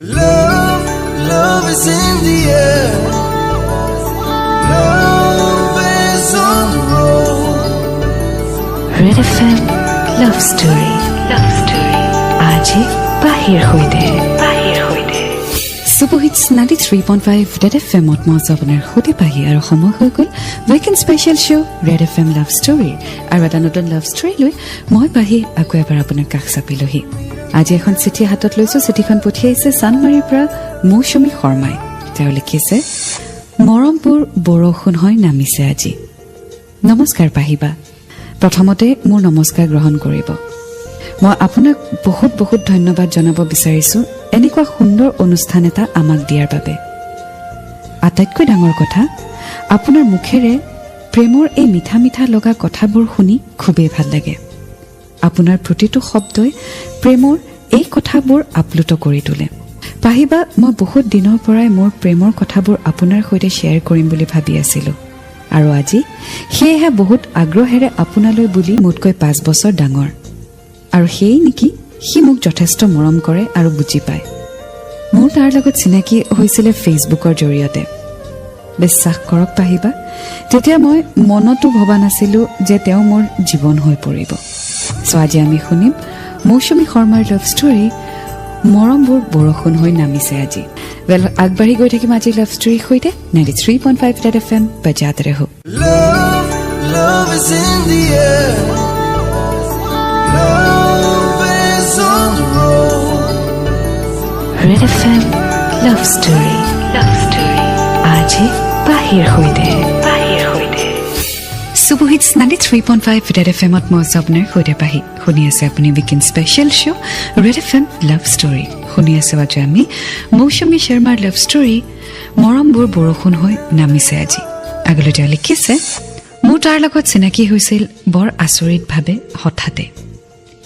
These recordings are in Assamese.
Love, love is in the air. Love is on the road. Red FM Love Story. Love Story. Aji bahir hoide. Bahir hoide. Superhits 93.5 Red FM ot মই আপোনাৰ হতে পাহি আৰু সময় হৈ গল উইকেণ্ড স্পেশাল শো Red FM Love Story আৰু এটা নতুন লাভ ষ্টৰী লৈ মই পাহি আকৌ এবাৰ আপোনাৰ কাষ চাপিলোহি আজি এখন চিঠি হাতত লৈছো চিঠিখন পঠিয়াইছে চানমাৰীৰ পৰা মৌচুমী শৰ্মাই তেওঁ লিখিছে মৰমপুৰ বৰষুণ হৈ নামিছে আজি নমস্কাৰ পাহিবা প্ৰথমতে মোৰ নমস্কাৰ গ্ৰহণ কৰিব মই আপোনাক বহুত বহুত ধন্যবাদ জনাব বিচাৰিছো এনেকুৱা সুন্দৰ অনুষ্ঠান এটা আমাক দিয়াৰ বাবে আটাইতকৈ ডাঙৰ কথা আপোনাৰ মুখেৰে প্ৰেমৰ এই মিঠা মিঠা লগা কথাবোৰ শুনি খুবেই ভাল লাগে আপোনাৰ প্ৰতিটো শব্দই প্ৰেমৰ এই কথাবোৰ আপ্লুত কৰি তোলে পাহিবা মই বহুত দিনৰ পৰাই মোৰ প্ৰেমৰ কথাবোৰ আপোনাৰ সৈতে শ্বেয়াৰ কৰিম বুলি ভাবি আছিলো আৰু আজি সেয়েহে বহুত আগ্ৰহেৰে আপোনালৈ বুলি মোতকৈ 5 বছৰ ডাঙৰ আৰু হেই নেকি সি মোক যথেষ্ট মৰম কৰে আৰু বুজি পায় মোৰ তাৰ লগত চিনাকি হৈছিল ফেচবুকৰ জৰিয়তে বিশ্বাস কৰক পাহিবা তেতিয়া মই মনতো ভবা নাছিলো যে তেওঁ মোৰ জীৱন হৈ পৰিব সো আজি আমি শুনিম মৌচুমী শৰ্মাৰ লাভ ষ্টৰী মৰমবোৰ বৰষুণ হৈ নামিছে আজি वेल আগবাঢ়ি গৈ থাকিম আজি লাভ ষ্টৰী সৈতে 93.5 Red FM बजाते रहो Love, love is in the air. Love is on the road. Red FM Love Story. Love Story. আজি বাহিৰ হৈতে বাহিৰ হৈতে সুবহিত 93.5 Red FM ত মই আপোনাৰ হৈতে পাহি শুনি আছে আপুনি উইকেণ্ড স্পেশাল শো Red FM Love Story শুনি আছে আজি আমি মৌচুমী শৰ্মাৰ লাভ ষ্টৰী মৰমবোৰ বৰষুণ হৈ নামিছে আজি আগলৈ তেওঁ লিখিছে মোৰ তাৰ লগত চিনাকি হৈছিল বৰ আচৰিতভাৱে হঠাতে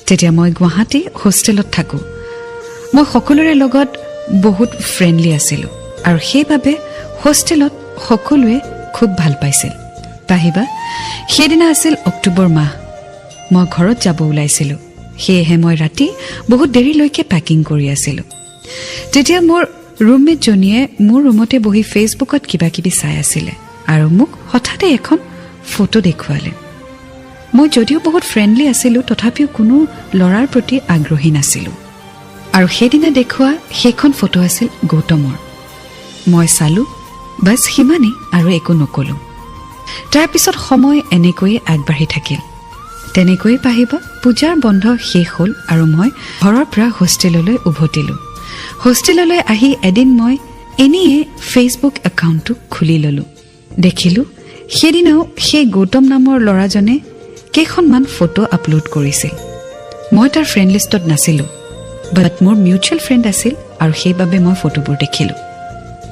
তেতিয়া মই গুৱাহাটী হোষ্টেলত থাকো মই সকলোৰে লগত বহুত ফ্ৰেণ্ডলি আছিলো আৰু সেইভাবে হোষ্টেলত সকলোৱে খুব ভাল পাইছিল পাহিবা সেইদিনা আছিল অক্টোবৰ মাহ মই ঘৰত যাব ওলাইছিলো সেয়েহে মই ৰাতি বহুত দেৰিলৈকে পেকিং কৰি আছিলো তেতিয়া মোৰ ৰুমমেট জনিয়ে মোৰ ৰুমতে বহি ফেচবুকত কিবা কিবি চাই আছিল আৰু মোক হঠাতে এখন ফটো দেখুৱালে মই যদিও বহুত ফ্ৰেণ্ডলি আছিলো তথাপিও কোনো লৰাৰ প্ৰতি আগ্ৰহী নাছিলো আৰু সেইদিনা দেখুৱা সেইখন ফটো আছিল গৌতমৰ মই চালো বাস হিমানি আৰু একো নকলো তাৰ পিছত সময় এনেকৈ আগবাঢ়ি থাকিল তেনেকৈ পাহিবা পূজাৰ বন্ধ শেষ হ'ল আৰু মই ঘৰৰ পৰা হোষ্টেললৈ উভতিলো হোষ্টেললৈ আহি এদিন মই এনেয়ে ফেচবুক একাউণ্টটো খুলি ললো দেখিলো সেইদিনাও সেই গৌতম নামৰ ল'ৰাজনে কেইখনমান ফটো আপলোড কৰিছিল মই তাৰ ফ্ৰেণ্ড লিষ্টত নাছিলো বাট মোৰ মিউচুৱেল ফ্ৰেণ্ড আছিল আৰু সেইবাবে মই ফটোবোৰ দেখিলো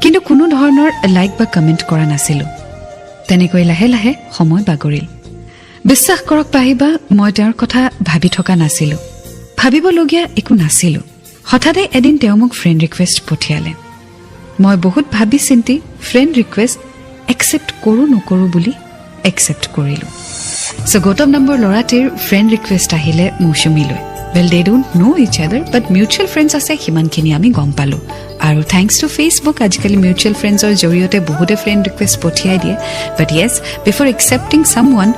কিন্তু কোনো ধৰণৰ লাইক বা কমেন্ট কৰা নাছিলো তেনেকৈ লাহে লাহে সময় বাগৰিল বিশ্বাস কৰক পাহিবা মই তেওঁৰ কথা ভাবি থকা নাছিলো ভাবিবলগীয়া একো নাছিলো হঠাতে এদিন তেওঁ মোক ফ্ৰেণ্ড ৰিকুৱেষ্ট পঠিয়ালে মই বহুত ভাবি চিন্তি ফ্ৰেণ্ড ৰিকুৱেষ্ট একচেপ্ট কৰো নকৰো বুলি একচেপ্ট কৰিলো সো গৌতম নম্বৰ লৰাটিৰ ফ্ৰেণ্ড ৰিকুৱেষ্ট আহিলে মৌচুমীলৈ well they don't know each other but mutual friends আছে হিমানখিনি আমি গম পালো আৰু থ্যাঙ্কস টু ফেসবুক আজিকালি মিউচুৱেল ফ্ৰেণ্ডছৰ জৰিয়তে বহুতে ফ্ৰেণ্ড ৰিকুৱেষ্ট পঠিয়াই দিয়ে বাট yes before accepting someone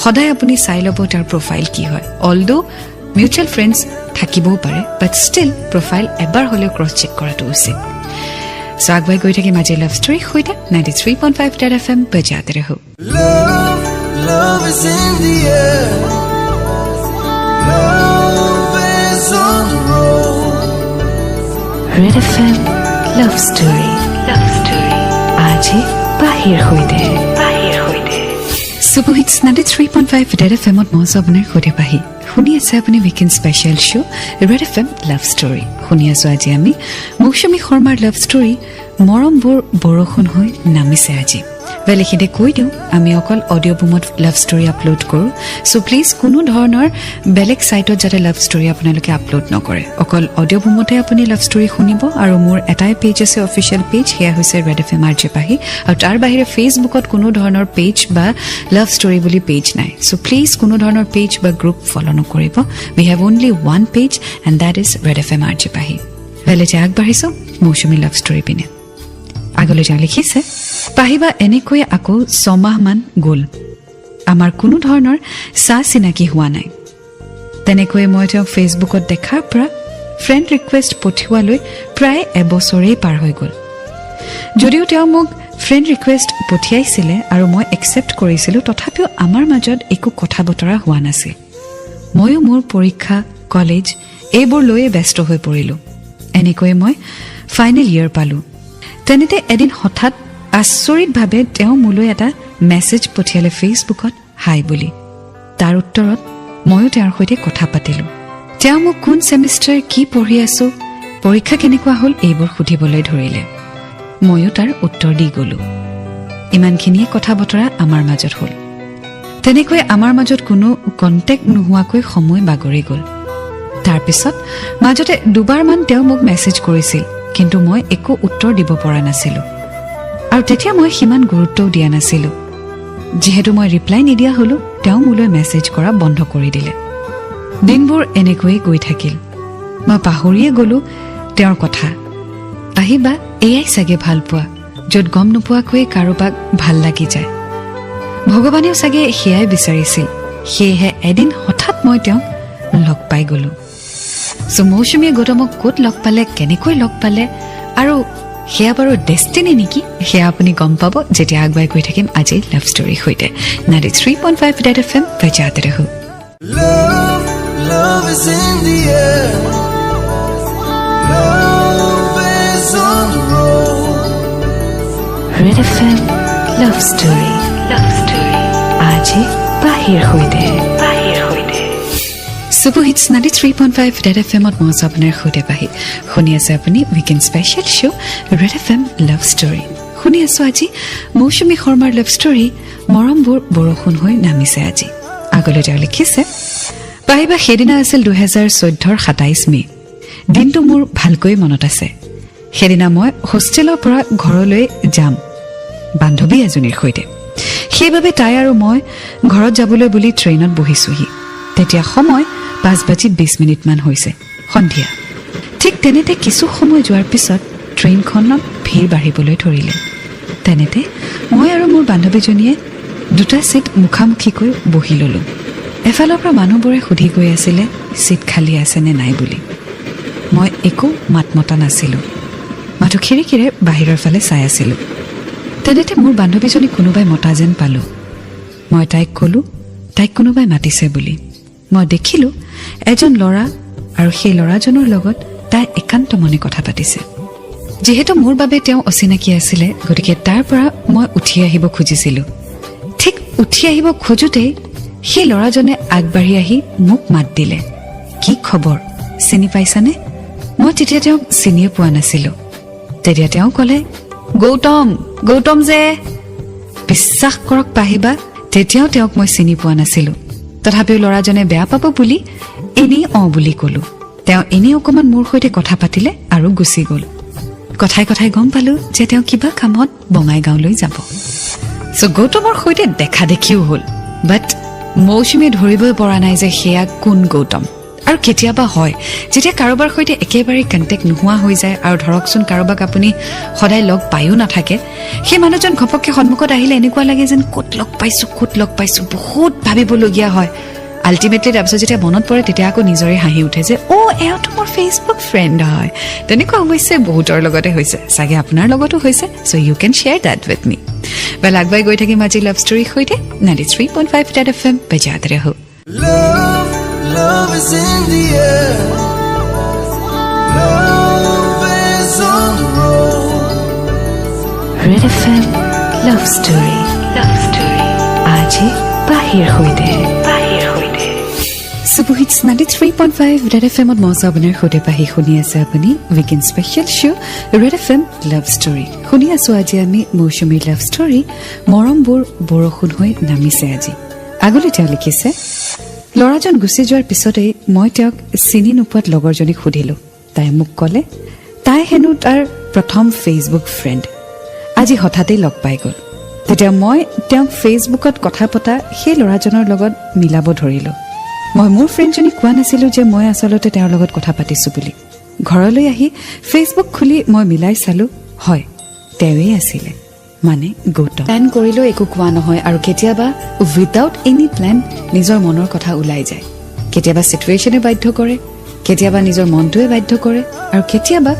সদায় আপুনি চাই ল'ব তাৰ প্ৰফাইল কি হয় although mutual friends থাকিবও পাৰে but still প্ৰফাইল এবাৰ হলেও ক্ৰছ চেক কৰাটো উচিত সো আগবাই গৈ থাকি মাজে লাভ ষ্টৰী হৈতে 93.5 Red FM बजाते रहो Love, love is in the air. Love is on the road. Red FM Love Story. Love Story. আজি বাহিৰ হৈতে বাহিৰ হৈতে সুবহিত 93.5 Red FM ত মই আপোনাৰ হৈতে পাহি শুনি আছে আপুনি উইকেণ্ড স্পেশাল শো Red FM Love Story শুনি আছো আজি আমি মৌচুমী শৰ্মাৰ লাভ ষ্টৰী মৰমবোৰ বৰষুণ হৈ নামিছে আজি वेल এখিতে কৈ দিও আমি অকল অডিও বুমত লাভ ষ্টৰী আপলোড কৰো সো প্লিজ কোনো ধৰণৰ বেলেগ সাইটত যাতে লাভ ষ্টৰী আপোনালোকে আপলোড নকৰে অকল অডিও বুমতে আপুনি লাভ ষ্টৰী শুনিব আৰু মোৰ এটাই পেজ আছে অফিচিয়েল পেজ হেয়া হৈছে Red FM আৰজে পাহি আৰু তাৰ বাহিৰে ফেসবুকত কোনো ধৰণৰ পেজ বা লাভ ষ্টৰী বুলি পেজ নাই সো প্লিজ কোনো ধৰণৰ পেজ বা গ্ৰুপ ফলো নকৰিব we have only one page and that is Red FM RJ পাহি বেলে যে আগবাঢ়িছো মৌচুমী লাভ ষ্টৰী পিনে আগলৈ তেওঁ লিখিছে পাহিবা এনেকৈ আকৌ 6 মাহমান গ'ল আমাৰ কোনো ধৰণৰ চিনাকি হোৱা নাই তেনেকৈ মই তেওঁক ফেচবুকত দেখাৰ পৰা ফ্ৰেণ্ড ৰিকুৱেষ্ট পঠিওৱালৈ প্ৰায় এবছৰেই পাৰ হৈ গ'ল যদিও তেওঁ মোক ফ্ৰেণ্ড ৰিকুৱেষ্ট পঠিয়াইছিলে আৰু মই একচেপ্ট কৰিছিলোঁ তথাপিও আমাৰ মাজত একো কথা বতৰা হোৱা নাছিল ময়ো মোৰ পৰীক্ষা কলেজ এইবোৰ লৈয়ে ব্যস্ত হৈ পৰিলোঁ এনেকৈ মই ফাইনেল ইয়াৰ পালোঁ তেনেতে এদিন হঠাৎ আচৰিতভাৱে তেওঁ মোলৈ এটা মেছেজ পঠিয়ালে ফেচবুকত হাই বুলি তাৰ উত্তৰত ময়ো তেওঁৰ সৈতে কথা পাতিলোঁ তেওঁ মোক কোন ছেমিষ্টাৰ কি পঢ়ি আছোঁ পৰীক্ষা কেনেকুৱা হ'ল এইবোৰ সুধিবলৈ ধৰিলে ময়ো তাৰ উত্তৰ দি গ'লোঁ ইমানখিনিয়ে কথা বতৰা আমাৰ মাজত হ'ল তেনেকৈ আমাৰ মাজত কোনো কণ্টেক্ট নোহোৱাকৈ সময় বাগৰি গ'ল তাৰপিছত মাজতে দুবাৰমান তেওঁ মোক মেছেজ কৰিছিল কিন্তু মই একো উত্তৰ দিব পৰা নাছিলোঁ আৰু তেতিয়া মই সিমান গুৰুত্বও দিয়া নাছিলোঁ যিহেতু মই ৰিপ্লাই নিদিয়া হ'লোঁ তেওঁ মোলৈ মেছেজ কৰা বন্ধ কৰি দিলে দিনবোৰ এনেকৈয়ে গৈ থাকিল মই পাহৰিয়ে গ'লোঁ তেওঁৰ কথা আহিবা এয়াই চাগে ভাল পোৱা য'ত গম নোপোৱাকৈ কাৰোবাক ভাল লাগি যায় ভগৱানেও চাগে সেয়াই বিচাৰিছিল সেয়েহে এদিন হঠাৎ মই তেওঁক লগ পাই গ'লোঁ মৌচুমীয়ে গৌতমক ক'ত লগ পালে কেনেকৈ লগ পালে আৰু সেয়া বাৰু ডেষ্টিনি নেকি সেয়া আপুনি গম পাব যেতিয়া আগবাঢ়ি গৈ থাকিম আজি লাভ ষ্টৰীৰ সৈতে 93.5 ৰেড এফএম বজাতে ৰহো Love is in the air. Love is on the road. Red FM love story আজি বাহিৰ সৈতে Super Hits 93.5 Red FM at মই আপোনাৰ সৈতে পাহি শুনি আছে আপুনি weekend special show' red FM লাভ ষ্টৰী শুনি আছো আজি মৌচুমী শৰ্মাৰ লাভ ষ্টৰী মৰমবোৰ বৰষুণ হৈ নামিছে আজি আগলৈ তেওঁ লিখিছে পাহিবা সেইদিনা আছিল 2014 27 মে দিনটো মোৰ ভালকৈ মনত আছে সেইদিনা মই হোষ্টেলৰ পৰা ঘৰলৈ যাম বান্ধৱী এজনীৰ সৈতে সেইবাবে তাই আৰু মই ঘৰত যাবলৈ বুলি ট্ৰেইনত বহিছোহি তেতিয়া সময় 5:20 মান হৈছে সন্ধিয়া ঠিক তেনেতে কিছু সময় যোৱাৰ পিছত ট্ৰেইনখনত ভিৰ বাঢ়িবলৈ ধৰিলে তেনেতে মই আৰু মোৰ বান্ধৱীজনীয়ে দুটা সিট মুখামুখিকৈ বহি ললোঁ এফালৰ পৰা মানুহবোৰে সুধি গৈ আছিলে সিট খালী আছে নে নাই বুলি মই একো মাত মতা নাছিলোঁ মাথো খিৰিকীৰে বাহিৰৰ ফালে চাই আছিলোঁ তেনেতে মোৰ বান্ধৱীজনী কোনোবাই মতা যেন পালোঁ মই তাইক ক'লোঁ তাইক কোনোবাই মাতিছে বুলি মই দেখিলোঁ এজন ল'ৰা আৰু সেই ল'ৰাজনৰ লগত তাই একান্ত মনে কথা পাতিছে যেহেতু মোৰ বাবে তেওঁ অচিনাকি আছিলে গতিকে তাৰ পৰা মই উঠি আহিব খুজিছিলোঁ ঠিক উঠি আহিব খোজোতেই সেই ল'ৰাজনে আগবাঢ়ি আহি মোক মাত দিলে কি খবৰ চিনি পাইছানে মই তেতিয়া তেওঁক চিনিয়ে পোৱা নাছিলোঁ তেতিয়া তেওঁ ক'লে গৌতম যে বিশ্বাস কৰক পাহিবা তেতিয়াও তেওঁক মই চিনি পোৱা নাছিলোঁ তথাপিও ল'ৰাজনে বেয়া পাব বুলি এনেই বুলি ক'লোঁ তেওঁ এনেই অকণমান মোৰ সৈতে কথা পাতিলে আৰু গুচি গ'ল কথাই কথাই গম পালোঁ যে তেওঁ কিবা কামত বঙাইগাঁওলৈ যাব গৌতমৰ সৈতে দেখা দেখিও হ'ল বাট মৌচুমীয়ে ধৰিবই পৰা নাই যে সেয়া কোন গৌতম আৰু কেতিয়াবা হয় যেতিয়া কাৰোবাৰ সৈতে একেবাৰে কণ্টেক্ট নোহোৱা হৈ যায় আৰু ধৰকচোন কাৰোবাক আপুনি সদায় লগ পায়ো নাথাকে সেই মানুহজন ঘপককৈ সন্মুখত আহিলে এনেকুৱা লাগে যেন ক'ত লগ পাইছোঁ বহুত ভাবিবলগীয়া হয় আল্টিমেটলি তাৰপিছত যেতিয়া মনত পৰে তেতিয়া আকৌ নিজৰে হাঁহি উঠে যে এয়াতো মোৰ ফেচবুক ফ্ৰেণ্ড হয় তেনেকুৱা অৱশ্যে বহুতৰ লগতে হৈছে চাগে আপোনাৰ লগতো হৈছে so' you can share date with me বেল আগবাই গৈ থাকিম আজি লাভ ষ্টৰীৰ সৈতে 93.5 ৰেড এফএম বজাতে ৰহো Love is in the air. Love is on the road. Red FM love story আজি বাহিৰ সৈতে Super Hits 93.5 Red FM at মই আপোনাৰ সৈতে পাহি শুনি আছে আপুনি weekend special show' red FM লাভ ষ্টৰী শুনি আছো আজি আমি মৌচুমীৰ লাভ ষ্টৰী মৰমবোৰ বৰষুণ হৈ নামিছে আজি আগলৈ তেওঁ লিখিছে ল'ৰাজন গুচি যোৱাৰ পিছতেই মই তেওঁক চিনি নোপোৱাত লগৰজনীক সুধিলোঁ তাই মোক ক'লে তাই হেনো তাৰ প্ৰথম ফেচবুক ফ্ৰেণ্ড আজি হঠাতেই লগ পাই গ'ল তেতিয়া মই তেওঁক ফেচবুকত কথা পতা সেই ল'ৰাজনৰ লগত মিলাব ধৰিলোঁ মই মোৰ ফ্ৰেণ্ডজনীক কোৱা নাছিলোঁ যে মই আচলতে তেওঁৰ লগত কথা পাতিছোঁ বুলি ঘৰলৈ আহি ফেচবুক খুলি মই মিলাই চালো হয় তেৱেই আছিলে মানে গৌতম প্লেন কৰিলেও একো কোৱা নহয় আৰু কেতিয়াবা উইদাউট এনি প্লেন নিজৰ মনৰ কথা ওলাই যায় কেতিয়াবা সিচুৱেশ্যনে বাধ্য কৰে কেতিয়াবা নিজৰ মনটোৱে বাধ্য কৰে আৰু কেতিয়াবা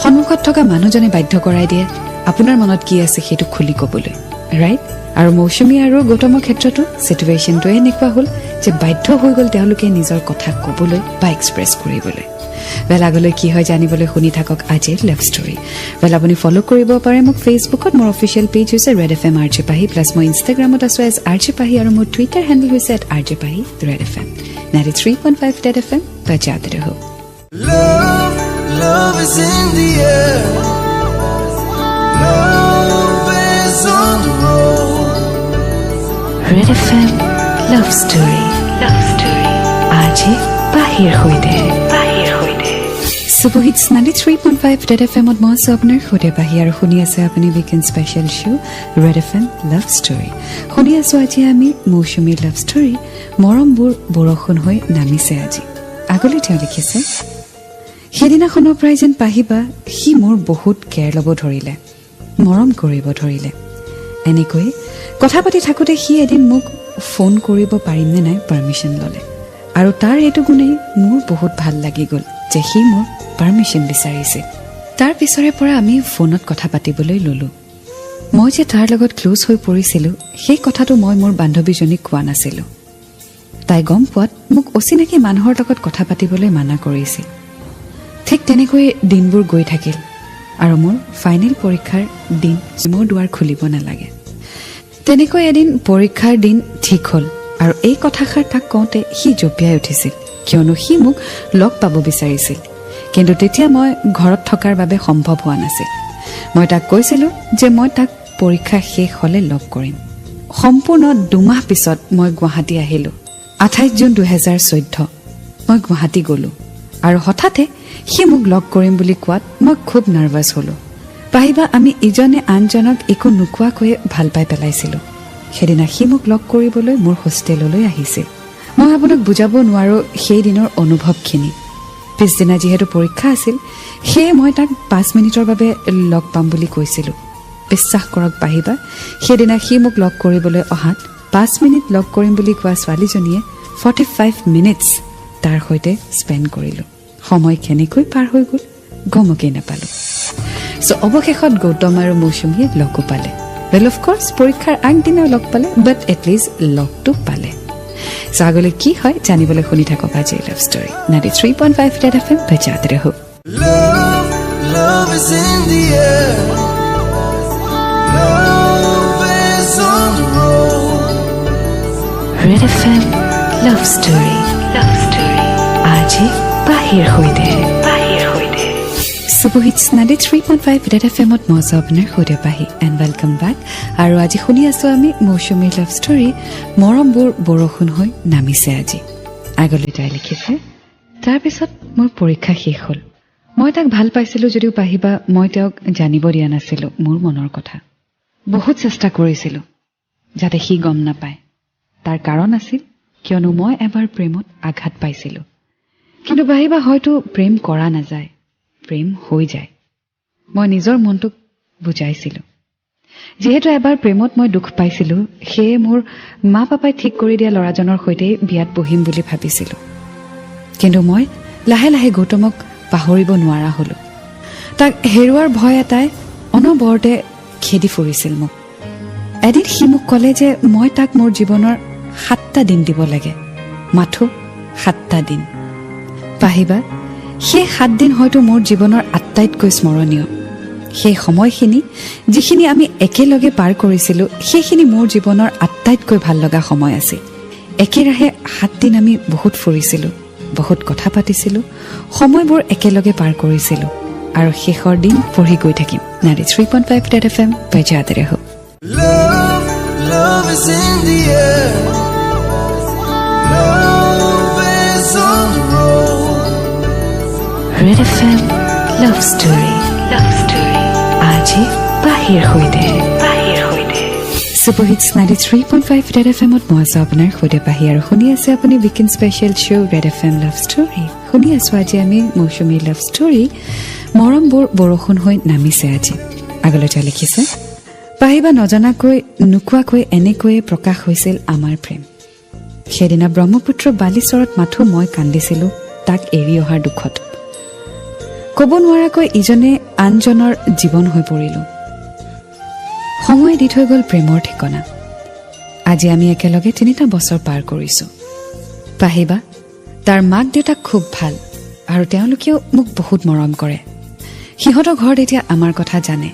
সন্মুখত থকা মানুহজনে বাধ্য কৰাই দিয়ে আপোনাৰ মনত কি আছে সেইটো খুলি ক'বলৈ ৰাইট আৰু মৌচুমী আৰু গৌতমৰ ক্ষেত্ৰতো সিচুৱেশ্যনটো এনেকুৱা হ'ল যে বাধ্য হৈ গ'ল তেওঁলোকে নিজৰ কথা ক'বলৈ বা এক্সপ্ৰেছ কৰিবলৈ বেল আগলৈ কি হয় জানিবলৈ শুনি থাকক আজিৰ লাভ ষ্টৰী বেল আপুনি ফ'ল' কৰিব পাৰে মোক ফেচবুকত মোৰ অফিচিয়েল পেজ হৈছে Red F M RJ Pahi plus মই ইনষ্টাগ্ৰামত আছোঁ এজ RJ পাহি আৰু মোৰ টুইটাৰ হেণ্ডেল হৈছে @RJ Pahi Red F M 93.5 Red F M বজাতে ৰহো Love is in the air. Love is on the road. Red F M love story আজি বাহিৰ সৈতে সুবহিত 93.5 ৰেড এফ এমত মই আছোঁ আপোনাৰ সৈতে পাহি আৰু শুনি আছে আপুনি weekend special show' Red F M love story শুনি আছোঁ আজি আমি মৌচুমীৰ লাভ ষ্টৰী মৰমবোৰ বৰষুণ হৈ নামিছে আজি আগলৈ তেওঁ লিখিছে সেইদিনাখনৰ পৰাই যেন পাহিবা সি মোৰ বহুত কেয়াৰ ল'ব ধৰিলে মৰম কৰিব ধৰিলে এনেকৈ কথা পাতি থাকোঁতে সি এদিন মোক ফোন কৰিব পাৰিম নে নাই পাৰ্মিশ্যন ল'লে আৰু তাৰ এইটো গুণেই মোৰ বহুত ভাল লাগি গ'ল যে সি মোৰ পাৰ্মিশ্যন বিচাৰিছে তাৰ পিছৰে পৰা আমি ফোনত কথা পাতিবলৈ ল'লোঁ মই যে তাৰ লগত ক্লোজ হৈ পৰিছিলোঁ সেই কথাটো মই মোৰ বান্ধৱীজনীক কোৱা নাছিলোঁ তাই গম পোৱাত মোক অচিনাকি মানুহৰ লগত কথা পাতিবলৈ মানা কৰিছিল ঠিক তেনেকৈ দিনবোৰ গৈ থাকিল আৰু মোৰ ফাইনেল পৰীক্ষাৰ দিন মোৰ দুৱাৰ খুলিব নালাগে তেনেকৈ এদিন পৰীক্ষাৰ দিন ঠিক হ'ল আৰু এই কথাষাৰ তাক কওঁতে সি জঁপিয়াই উঠিছিল কিয়নো সি মোক লগ পাব বিচাৰিছিল কিন্তু তেতিয়া মই ঘৰত থকাৰ বাবে সম্ভৱ হোৱা নাছিল মই তাক কৈছিলোঁ যে মই তাক পৰীক্ষা শেষ হ'লে লগ কৰিম সম্পূৰ্ণ 2 মাহ পিছত মই গুৱাহাটী আহিলোঁ 28 জুন 2014 মই গুৱাহাটী গ'লোঁ আৰু হঠাতে সি মোক লগ কৰিম বুলি কোৱাত মই খুব নাৰ্ভাছ হ'লোঁ পাহিবা আমি ইজনে আনজনক একো নোকোৱাকৈয়ে ভাল পাই পেলাইছিলোঁ সেইদিনা সি মোক লগ কৰিবলৈ মোৰ হোষ্টেললৈ আহিছিল মই আপোনাক বুজাব নোৱাৰোঁ সেই দিনৰ অনুভৱখিনি পিছদিনা যিহেতু পৰীক্ষা আছিল সেয়ে মই তাক 5 মিনিটৰ বাবে লগ পাম বুলি কৈছিলোঁ বিশ্বাস কৰক পাহিবা সেইদিনা সি মোক লগ কৰিবলৈ অহাত 5 মিনিট লগ কৰিম বুলি কোৱা ছোৱালীজনীয়ে 45 মিনিটছ তাৰ সৈতে স্পেণ্ড কৰিলোঁ সময় কেনেকৈ পাৰ হৈ গ'ল গমকেই নাপালোঁ চ' অৱশেষত গৌতম আৰু মৌচুমীয়ে লগো পালে ৱেল অফক'ৰ্ছ পৰীক্ষাৰ আগদিনাও লগ পালে বাট এটলিষ্ট লগটো পালে চ' আগলৈ কি হয় জানিবলৈ শুনি থাকক আজিৰ love story 93.5 Red F M বজাতে ৰহো Love is in the air. Love is on the road. Red F M love story আজি বাহিৰ সৈতে সুবহিত 93.5 ৰেড এফ এমত মই আছোঁ আপোনাৰ সৈতে পাহি এণ্ড ৱেলকাম বেক আৰু আজি শুনি আছোঁ আমি মৌচুমীৰ লাভ ষ্টৰী মৰমবোৰ বৰষুণ হৈ নামিছে আজি আগলৈ তাই লিখিছে তাৰপিছত মোৰ পৰীক্ষা শেষ হ'ল মই তাক ভাল পাইছিলোঁ যদিও পাহিবা মই তেওঁক জানিব দিয়া নাছিলোঁ মোৰ মনৰ কথা বহুত চেষ্টা কৰিছিলোঁ যাতে সি গম নাপায় তাৰ কাৰণ আছিল কিয়নো মই এবাৰ প্ৰেমত আঘাত পাইছিলোঁ কিন্তু পাহিবা হয়তো প্ৰেম কৰা নাযায় প্ৰেম হৈ যায় মই নিজৰ মনটোক বুজাইছিলোঁ যিহেতু এবাৰ প্ৰেমত মই দুখ পাইছিলোঁ সেয়ে মোৰ মা পাপাই ঠিক কৰি দিয়া ল'ৰাজনৰ সৈতে বিয়াত বহিম বুলি ভাবিছিলোঁ কিন্তু মই লাহে লাহে গৌতমক পাহৰিব নোৱাৰা হ'লোঁ তাক হেৰুৱাৰ ভয় এটাই অনবৰতে খেদি ফুৰিছিল মোক এদিন সি মোক ক'লে যে মই তাক মোৰ জীৱনৰ 7টা দিন দিব লাগে মাথো 7টা দিন পাহিবা সেই 7 দিন হয়তো মোৰ জীৱনৰ আটাইতকৈ স্মৰণীয় সেই সময়খিনি যিখিনি আমি একেলগে পাৰ কৰিছিলোঁ সেইখিনি মোৰ জীৱনৰ আটাইতকৈ ভাল লগা সময় আছিল একেৰাহে 7 দিন আমি বহুত ফুৰিছিলোঁ বহুত কথা পাতিছিলোঁ সময়বোৰ একেলগে পাৰ কৰিছিলোঁ আৰু শেষৰ দিন পঢ়ি গৈ থাকিম 93.5 ৰেড এফ এম বজাতে ৰহো Love is in the air. Love is on the road. Red F M love story আজি বাহিৰ সৈতে Superhits 93.5 Red FM at Moasa আপোনাৰ খুদে পাহি আৰু শুনি আছে আপুনি weekend special show' Red FM Love Story শুনি আছো আজি আমি মৌচুমী লাভ ষ্টৰী মৰমব বৰষুণ হৈ নামিছে আজি আগলৈ লিখিছে পাহিবা নজনাকৈ নুকুৱাকৈ এনেকৈয়ে প্ৰকাশ হৈছিল আমাৰ প্ৰেম সেইদিনা ব্ৰহ্মপুত্ৰ বালিচৰত মাথো মই কান্দিছিলোঁ তাক এৰি অহাৰ দুখত ক'ব নোৱাৰাকৈ ইজনে আনজনৰ জীৱন হৈ পৰিলোঁ সময় দি থৈ গ'ল প্ৰেমৰ ঠিকনা আজি আমি একেলগে 3টা বছৰ পাৰ কৰিছোঁ পাহিবা তাৰ মাক দেউতাক খুব ভাল আৰু তেওঁলোকেও মোক বহুত মৰম কৰে সিহঁতৰ ঘৰত এতিয়া আমাৰ কথা জানে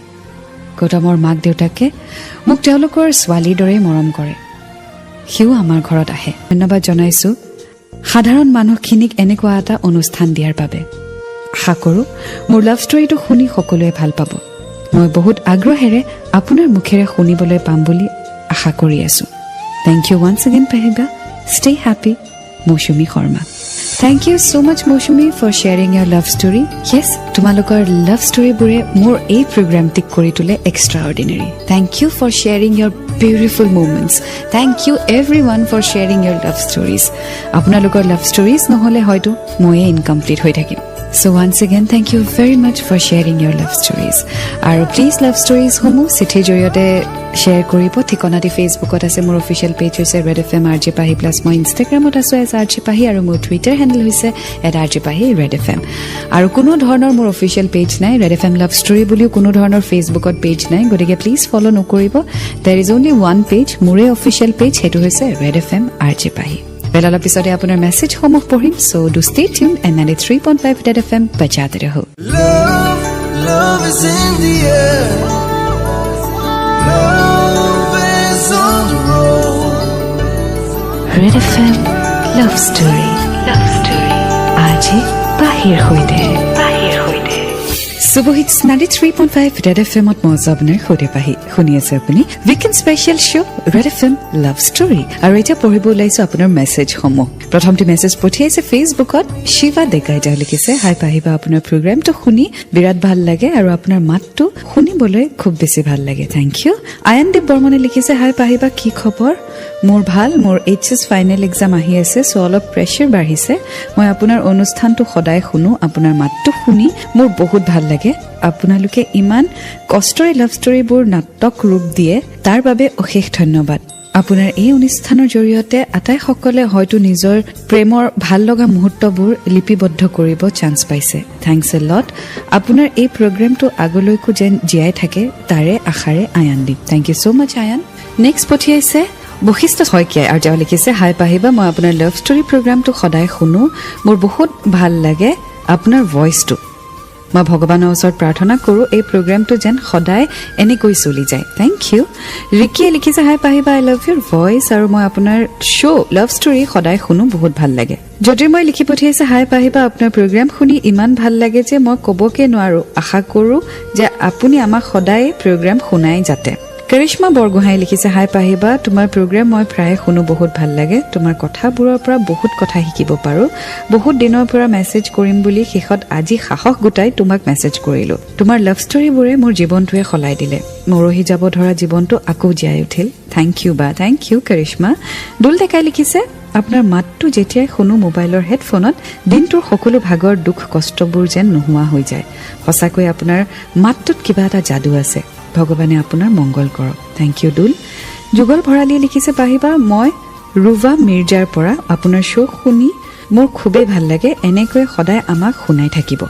গৌতমৰ মাক দেউতাকে মোক তেওঁলোকৰ ছোৱালীৰ দৰে মৰম কৰে সিও আমাৰ ঘৰত আহে ধন্যবাদ জনাইছোঁ সাধাৰণ মানুহখিনিক এনেকুৱা এটা অনুষ্ঠান দিয়াৰ বাবে আশা কৰোঁ মোৰ লাভ ষ্টৰীটো শুনি সকলোৱে ভাল পাব মই বহুত আগ্ৰহেৰে আপোনাৰ মুখেৰে শুনিবলৈ পাম বুলি আশা কৰি আছোঁ থেংক ইউ ওয়ান্স এগেইন পাহিবা stay happy Mousumi Sharma Thank you so much Maushumi for sharing your love story. Yes, তোমালোকৰ love story বুৰে মোৰ এই প্ৰগ্ৰামটিক কৰি তোলে extraordinary. Thank you for sharing your beautiful moments. Thank you everyone for sharing your love stories. আপোনালোকৰ love stories নহলে হয়তো মই incomplete হৈ থাকিম. So once again thank you very much for sharing your love stories. আৰু please love stories সমূহ চিঠি জৰিয়তে share কৰিব ঠিকনাটি ফেচবুকত আছে মোৰ অফিচিয়েল পেজ হৈছে Red FM RJ Pahi plus মই ইনষ্টাগ্ৰামত আছো as RJ Pahi আৰু মোৰ টুইটাৰ হেণ্ডেল হৈছে @RJ Pahi Red FM আৰু কোনো ধৰণৰ মোৰ অফিচিয়েল পেজ নাই Red FM Love Story বুলিও কোনো ধৰণৰ ফেচবুকত পেজ নাই গতিকে প্লিজ ফলো নকৰিব there is only one page মোৰে অফিচিয়েল পেজ হেতু হৈছে Red FM RJ Pahi Belal পিছতে আপোনাৰ মেছেজ সমূহ পঢ়িম so do stay tuned and 93.5 Red FM বজাতে ৰহো Love is in the air. Love is on the road. Red FM Love Story. Love Story. আজি বাহিৰ হৈতে Superhits 93.5 Red FM at Moasa আপোনাৰ খুদে পাহি শুনি আছে আপুনি weekend special show' Red FM Love Story আৰু এতিয়া পঢ়িব ওলাইছো আপোনাৰ মেছেজ সমূহ প্ৰথমটো মেছেজ পঠিয়াইছে ফেচবুকত শিৱা ডেকাই তেওঁ লিখিছে হাই পাহিবা আপোনাৰ প্ৰগ্ৰামটো শুনি বিৰাট ভাল লাগে আৰু আপোনাৰ মাতটো শুনিবলৈ খুব বেছি ভাল লাগে থেংক ইউ আয়নদীপ বৰ্মনে লিখিছে হাই পাহিবা কি খবৰ মোৰ ভাল মোৰ এইচএছ ফাইনেল এক্সাম আহি আছে সো অলপ প্ৰেছাৰ বাঢ়িছে মই আপোনাৰ অনুষ্ঠানটো সদায় শুনো আপোনাৰ মাতটো শুনি মোৰ বহুত ভাল লাগে আপোনালোকে ইমান কষ্টৰে লাভ ষ্টৰীবোৰ নাটক ৰূপ দিয়ে তাৰ বাবে অশেষ ধন্যবাদ আপোনাৰ এই অনুষ্ঠানৰ জৰিয়তে আটাইসকলে হয়তো নিজৰ প্ৰেমৰ ভাল লগা মুহূৰ্তবোৰ লিপিবদ্ধ কৰিব চান্স পাইছে থ্যাঙ্কস এ লট আপোনাৰ এই প্ৰগ্ৰামটো আগলৈকো যেন জীয়াই থাকে তাৰে আশাৰে আয়ানদীপ thank you so mass Ayan next পঠিয়াইছে বখিষ্ট শইকীয়াই আৰু তেওঁ লিখিছে হাই পাহিবা মই আপোনাৰ লাভ ষ্টৰী প্ৰগ্ৰামটো সদায় শুনো মোৰ বহুত ভাল লাগে আপোনাৰ ভয়েসটো মই ভগৱানৰ ওচৰত প্ৰাৰ্থনা কৰোঁ এই প্ৰগ্ৰামটো যেন সদায় এনেকৈ চলি যায় থ্যাংক ইউ ৰিকিয়ে লিখিছে হাই পাহিবা আই লাভ ইউৰ ভয়েস আৰু মই আপোনাৰ শ্ব' লাভ ষ্টৰী সদায় শুনো বহুত ভাল লাগে জ্যোতিৰ্ময় লিখি পঠিয়াইছে হাই পাহিবা আপোনাৰ প্ৰগ্ৰাম শুনি ইমান ভাল লাগে যে মই ক'বকে নোৱাৰো আশা কৰোঁ যে আপুনি আমাক সদায় প্ৰগ্ৰাম শুনাই যাতে কৰিশ্মা বৰগোহাঁই লিখিছে হাই পাহিবা তোমাৰ প্ৰগ্ৰাম মই প্ৰায় শুনো বহুত ভাল লাগে তোমাৰ কথাবোৰৰ পৰা বহুত কথা শিকিব পাৰো বহুত দিনৰ পৰা মেছেজ কৰিম বুলি শেষত আজি সাহস গোটাই তোমাক মেছেজ কৰিলো তোমাৰ লাভ ষ্টৰীবোৰে মোৰ জীৱনটোৱে খলাই দিলে মৰহি যাব ধৰা জীৱনটো আকৌ জীয়াই উঠিল থ্যাংক ইউ বা থ্যাংক ইউ কৰিশ্মা দুল ডেকাই লিখিছে আপোনাৰ মাতটো যেতিয়াই শুনো মোবাইলৰ হেডফোনত দিনটোৰ সকলো ভাগৰ দুখ কষ্টবোৰ যেন নোহোৱা হৈ যায় সঁচাকৈ আপোনাৰ মাতটোত কিবা এটা যাদু আছে ভগৱানে আপোনাৰ মংগল কৰক থ্যাংক ইউ দুল যুগল ভৰালীয়ে লিখিছে পাহিবা মই ৰুবা মিৰ্জাৰ পৰা আপোনাৰ শ্ব' শুনি মোৰ খুবেই ভাল লাগে এনেকৈ সদায় আমাক শুনাই থাকিব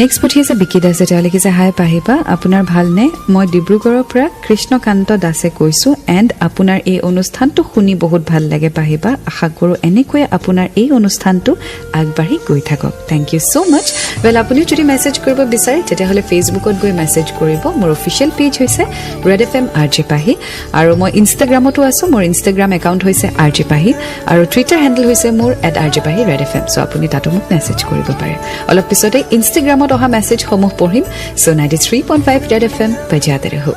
নেক্সট পঠিয়াইছে বিকি দাসে তেওঁ লিখিছে হাই পাহিবা আপোনাৰ ভালনে মই ডিব্ৰুগড়ৰ পৰা কৃষ্ণকান্ত দাসে কৈছো এণ্ড আপোনাৰ এই অনুষ্ঠানটো শুনি বহুত ভাল লাগে পাহিবা আশা কৰোঁ এনেকৈ আপোনাৰ এই অনুষ্ঠানটো আগবাঢ়ি গৈ থাকক thank you so mass well আপুনি যদি মেছেজ কৰিব বিচাৰে তেতিয়াহ'লে ফেচবুকত গৈ মেছেজ কৰিব মোৰ অফিচিয়েল পেজ হৈছে Red FM RJ Pahi আৰু মই ইনষ্টাগ্ৰামতো আছো মোৰ ইনষ্টাগ্ৰাম একাউণ্ট হৈছে RJ Pahi আৰু টুইটাৰ হেণ্ডেল হৈছে মোৰ @RJ Pahi Red FM so আপুনি তাতো মোক মেছেজ কৰিব পাৰে অলপ পিছতে ইনষ্টাগ্ৰামত অহা মেছেজ সমূহ পঢ়িম সো 93.5 Red FM বজাতে ৰহো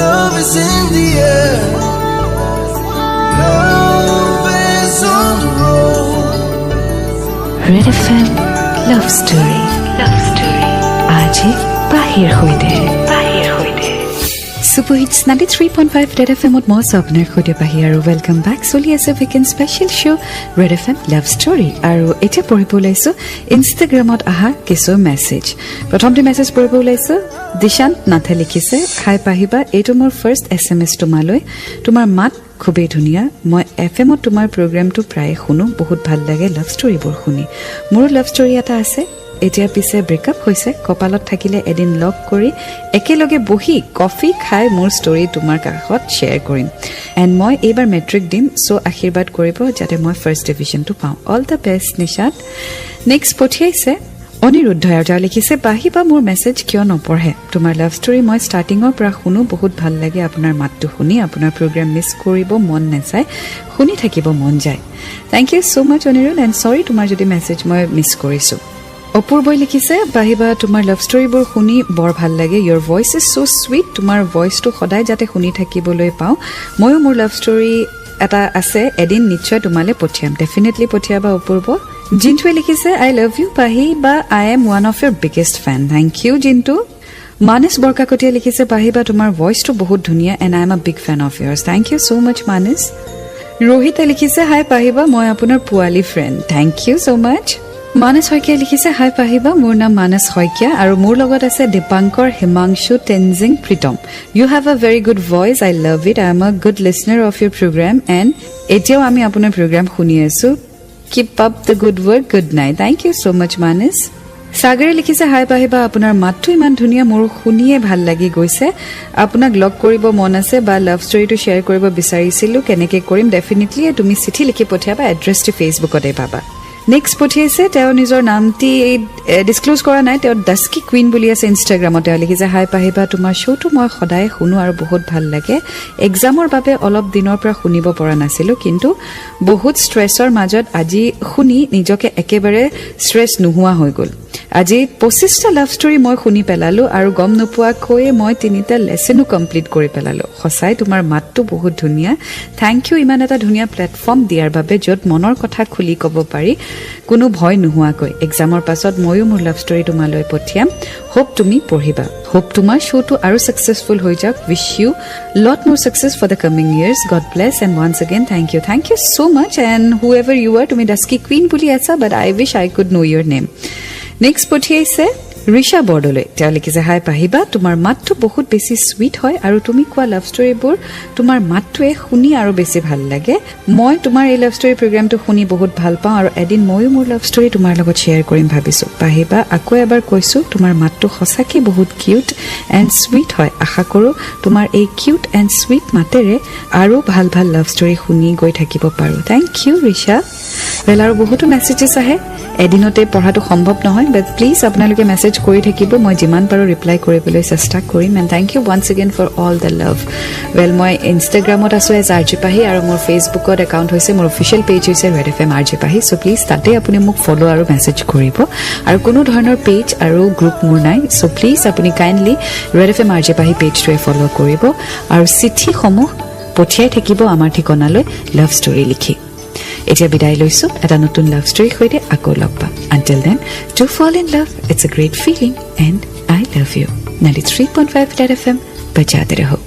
Love is in the air. Love is on the road. Red FM Love Story. Love Story. আজি বাহিৰ হৈতে Super Hits 93.5 Red FM at more Sapner Khode Pahi aru welcome back Soli as a weekend special show Red FM Love Story aru eta poribo laiso Instagram at aha kiso message prothomti message poribo laiso Dishant Nathe likhise hi pahiba eto mor first SMS tumaloi tumar mat খুবেই ধুনিয়া মই এফএমত তোমাৰ প্ৰগ্ৰামটো প্ৰায় শুনো বহুত ভাল লাগে লাভ ষ্টৰীবোৰ শুনি মোৰ লাভ ষ্টৰী এটা আছে এতিয়া পিছে ব্ৰেকআপ হৈছে কপালত থাকিলে এদিন লগ কৰি একেলগে বহি কফি খাই মোৰ ষ্টৰী তোমাৰ কাষত শেয়াৰ কৰিম এণ্ড মই এইবাৰ মেট্ৰিক দিম সো আশীৰ্বাদ কৰিব যাতে মই ফাৰ্ষ্ট ডিভিজনটো পাওঁ অল দ্য বেষ্ট নিশাত নেক্সট পঠিয়াইছে অনিৰুদ্ধয় যা লিখিছে বাহিবা মোৰ মেছেজ কিয় নপঢ়ে তোমাৰ লাভ ষ্টৰী মই ষ্টাৰ্টিঙৰ পৰা শুনো বহুত ভাল লাগে আপোনাৰ মাতটো শুনি আপোনাৰ প্ৰগ্ৰাম মিছ কৰিব মন নাযায় শুনি থাকিব মন যায় thank you so much Aniruddha and sorry তোমাৰ যদি মেছেজ মই মিছ কৰিছো অপূৰ্বই লিখিছে বাহিবা তোমাৰ লাভ ষ্টৰীবোৰ শুনি বৰ ভাল লাগে ইয়ৰ ভইচ ইজ সো সুইট তোমাৰ ভইচটো সদায় যাতে শুনি থাকিবলৈ পাওঁ ময়ো মোৰ লাভ ষ্টৰী এটা আছে এদিন নিশ্চয় তোমালে পঠিয়াম ডেফিনেটলি পঠিয়াবা অপূৰ্ব জিন্টুৱে লিখিছে আই লাভ ইউ পাহি বা I am one of your biggest fan thank you Jintu Manas Borkakotia লিখিছে পাহিবা তোমাৰ ভইচটো বহুত ধুনীয়া and I am a big fan of yours thank you so much Manas ৰোহিতে লিখিছে হাই পাহিবা মই আপোনাৰ পোৱালি friend thank you so much Manas Saikia লিখিছে হাই পাহিবা মোৰ নাম মানস শইকীয়া আৰু মোৰ লগত আছে Dipankar Himanshu Tenzing Pritam you have a very good voice I love it I am a good listener of your program and এতিয়াও আমি আপোনাৰ প্ৰগ্ৰাম শুনি আছো Keep up the good work. Good night. Thank you so much, Manis. Sagare likhise hi pahiba apunar mattu iman dhuniya mor khuniye bhal lagi goise apunak log koribo mon ase ba love story to share koribo bisarisilu keneke korim definitely tumi chithi likhi pothiaba address to Facebook ote paba next pothiase teo nijor namti disclose kora nai teo daski queen boli ase Instagram ote likhise hi pahiba tumar show to moi khodaye khunu aru bahut bhal lage examor babe olop dinor pora khunibo pora nasilu kintu বহুত স্ট্ৰেছৰ মাজত আজি শুনি নিজকে একেবাৰে স্ট্ৰেছ নোহোৱা হৈ গল আজি 25টা লাভ ষ্টৰী মই শুনি পেলালো আৰু গম নোপোৱাকৈ মই 3টা লেসনো কমপ্লিট কৰি পেলালো সঁচাই তোমাৰ মাতটো বহুত ধুনীয়া থ্যাংক ইউ ইমান এটা ধুনীয়া প্লেটফৰ্ম দিয়াৰ বাবে যত মনৰ কথা খুলি ক'ব পাৰি কোনো ভয় নোহোৱাকৈ এক্সামৰ পাছত ময়ো মোৰ লাভ ষ্টৰী তোমালৈ পঠিয়াম হোপ তুমি পঢ়িবা হোপ তোমাৰ শ্ব'টো আৰু সাকসেসফুল হৈ যাওক উইশ ইউ লট মোৰ success for the coming years God bless and once again thank you so much and whoever you are তুমি ডাস্কি কুইন বুলি আছা but I wish I could know your name next পঠিয়াইছে ঋষা বৰদলৈ তেওঁ লিখিছে হাই পাহিবা তোমাৰ মাতটো বহুত বেছি সুইট হয় আৰু তুমি কোৱা লাভ ষ্টৰীবোৰ তোমাৰ মাতটোৱে শুনি আৰু বেছি ভাল লাগে মই তোমাৰ এই লাভ ষ্টৰী প্ৰগ্ৰামটো শুনি বহুত ভাল পাওঁ আৰু এদিন ময়ো মোৰ লাভ ষ্টৰী তোমাৰ লগত শ্বেয়াৰ কৰিম ভাবিছো পাহিবা আকৌ এবাৰ কৈছো তোমাৰ মাতটো সঁচাকৈ বহুত কিউট এণ্ড সুইট হয় আশা কৰো তোমাৰ এই কিউট এণ্ড সুইট মাতেৰে আৰু ভাল ভাল লাভ ষ্টৰী শুনি গৈ থাকিব পাৰো থ্যাংক ইউ ঋষা বেল আৰু বহুতো মেছেজেছ আহে এদিনতে পঢ়াটো সম্ভৱ নহয় বাট প্লিজ আপোনালোকে মেছেজ কৰি থাকিব মই যিমান পাৰো ৰিপ্লাই কৰিবলৈ চেষ্টা কৰিম and thank you once again for all the love well মই ইনষ্টাগ্ৰামত আছো এজ আৰজি পাহি আৰু মোৰ ফেচবুকত একাউণ্ট হৈছে মোৰ অফিচিয়েল পেজ হৈছে ৰেড এফ এম আৰজি পাহি সো প্লিজ তাতে আপুনি মোক ফলো আৰু মেছেজ কৰিব আৰু কোনো ধৰণৰ পেজ আৰু গ্ৰুপ মোৰ নাই সো প্লিজ আপুনি কাইণ্ডলি ৰেড এফ এম আৰজি পাহি পেজটোৱে ফলো কৰিব আৰু চিঠিসমূহ পঠিয়াই থাকিব আমাৰ ঠিকনালৈ লাভ ষ্টৰী লিখি এতিয়া বিদায় লৈছো এটা নতুন লাভ ষ্টৰী হৈতে আকৌ লগ পাম until then to fall in love it's a great feeling and I love you 93.5 Red FM बजाते रहो